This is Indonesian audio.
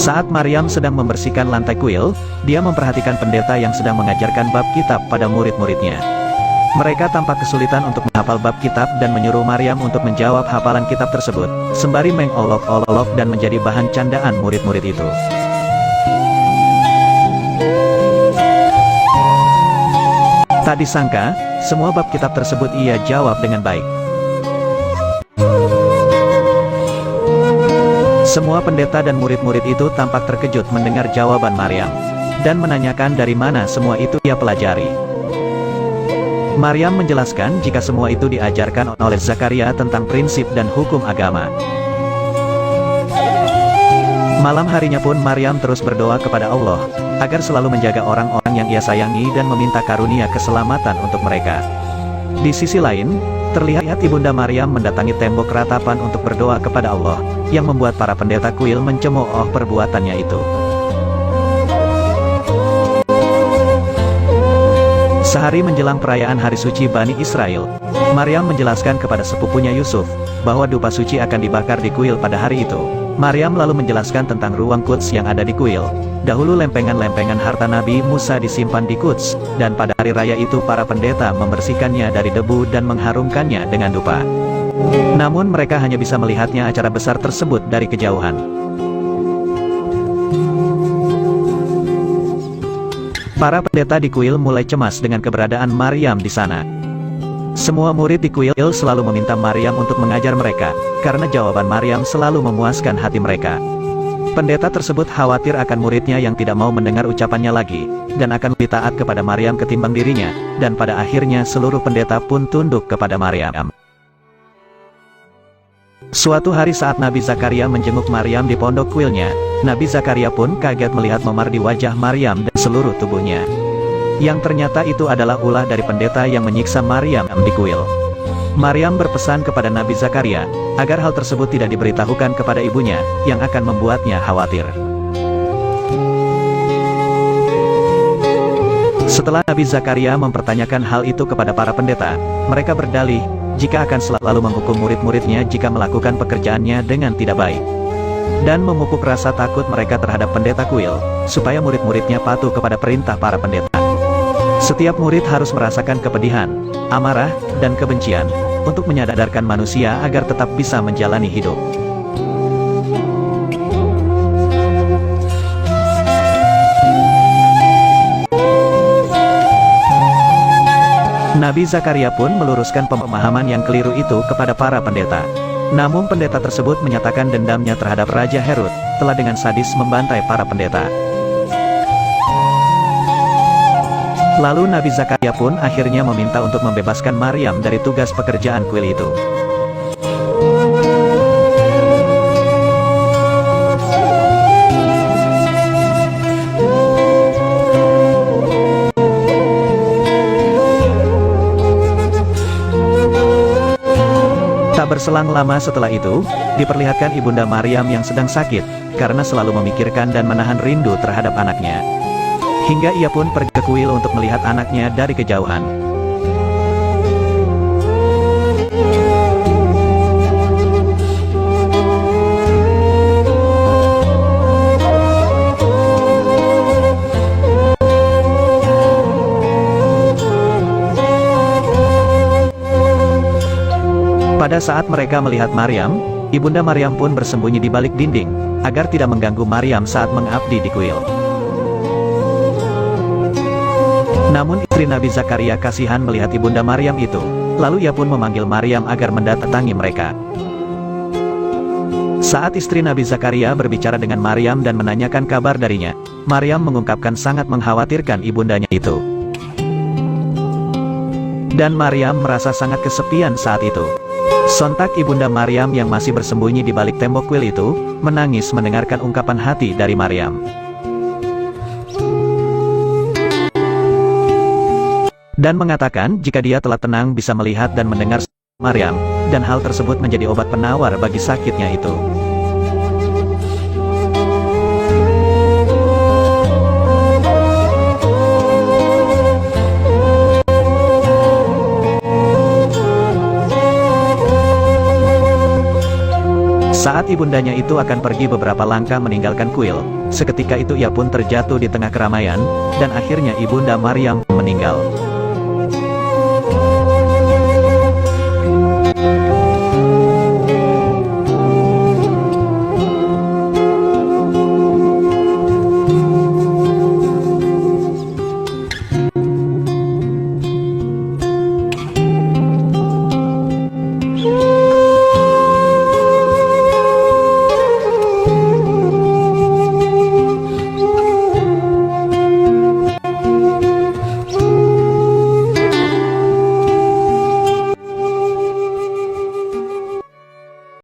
Saat Maryam sedang membersihkan lantai kuil, dia memperhatikan pendeta yang sedang mengajarkan bab kitab pada murid-muridnya. Mereka tampak kesulitan untuk menghafal bab kitab dan menyuruh Maryam untuk menjawab hafalan kitab tersebut, sembari mengolok-olok dan menjadi bahan candaan murid-murid itu. Tak disangka, semua bab kitab tersebut ia jawab dengan baik. Semua pendeta dan murid-murid itu tampak terkejut mendengar jawaban Maryam, dan menanyakan dari mana semua itu ia pelajari. Maryam menjelaskan jika semua itu diajarkan oleh Zakaria tentang prinsip dan hukum agama. Malam harinya pun Maryam terus berdoa kepada Allah, agar selalu menjaga orang-orang yang ia sayangi dan meminta karunia keselamatan untuk mereka. Di sisi lain, terlihat Ibunda Maryam mendatangi tembok ratapan untuk berdoa kepada Allah, yang membuat para pendeta kuil mencemooh perbuatannya itu. Sehari menjelang perayaan hari suci Bani Israel, Maryam menjelaskan kepada sepupunya Yusuf, bahwa dupa suci akan dibakar di kuil pada hari itu. Maryam lalu menjelaskan tentang ruang Quds yang ada di kuil. Dahulu lempengan-lempengan harta Nabi Musa disimpan di Quds, dan pada hari raya itu para pendeta membersihkannya dari debu dan mengharumkannya dengan dupa. Namun mereka hanya bisa melihatnya acara besar tersebut dari kejauhan. Para pendeta di kuil mulai cemas dengan keberadaan Maryam di sana. Semua murid di kuil selalu meminta Maryam untuk mengajar mereka, karena jawaban Maryam selalu memuaskan hati mereka. Pendeta tersebut khawatir akan muridnya yang tidak mau mendengar ucapannya lagi, dan akan lebih taat kepada Maryam ketimbang dirinya, dan pada akhirnya seluruh pendeta pun tunduk kepada Maryam. Suatu hari saat Nabi Zakaria menjenguk Maryam di pondok kuilnya, Nabi Zakaria pun kaget melihat memar di wajah Maryam dan seluruh tubuhnya. Yang ternyata itu adalah ulah dari pendeta yang menyiksa Maryam di kuil. Maryam berpesan kepada Nabi Zakaria, agar hal tersebut tidak diberitahukan kepada ibunya, yang akan membuatnya khawatir. Setelah Nabi Zakaria mempertanyakan hal itu kepada para pendeta, mereka berdalih, jika akan selalu menghukum murid-muridnya jika melakukan pekerjaannya dengan tidak baik. Dan memupuk rasa takut mereka terhadap pendeta kuil, supaya murid-muridnya patuh kepada perintah para pendeta. Setiap murid harus merasakan kepedihan, amarah, dan kebencian, untuk menyadarkan manusia agar tetap bisa menjalani hidup. Nabi Zakaria pun meluruskan pemahaman yang keliru itu kepada para pendeta. Namun pendeta tersebut menyatakan dendamnya terhadap Raja Herod, telah dengan sadis membantai para pendeta. Lalu Nabi Zakaria pun akhirnya meminta untuk membebaskan Maryam dari tugas pekerjaan kuil itu. Tak berselang lama setelah itu, diperlihatkan Ibunda Maryam yang sedang sakit, karena selalu memikirkan dan menahan rindu terhadap anaknya. Hingga ia pun pergi ke kuil untuk melihat anaknya dari kejauhan. Pada saat mereka melihat Maryam, Ibunda Maryam pun bersembunyi di balik dinding, agar tidak mengganggu Maryam saat mengabdi di kuil. Namun istri Nabi Zakaria kasihan melihat Ibunda Maryam itu, lalu ia pun memanggil Maryam agar mendatangi mereka. Saat istri Nabi Zakaria berbicara dengan Maryam dan menanyakan kabar darinya, Maryam mengungkapkan sangat mengkhawatirkan ibundanya itu. Dan Maryam merasa sangat kesepian saat itu. Sontak Ibunda Maryam yang masih bersembunyi di balik tembok kuil itu, menangis mendengarkan ungkapan hati dari Maryam. Dan mengatakan jika dia telah tenang bisa melihat dan mendengar Maryam, dan hal tersebut menjadi obat penawar bagi sakitnya itu. Saat ibundanya itu akan pergi beberapa langkah meninggalkan kuil, seketika itu ia pun terjatuh di tengah keramaian, dan akhirnya Ibunda Maryam meninggal.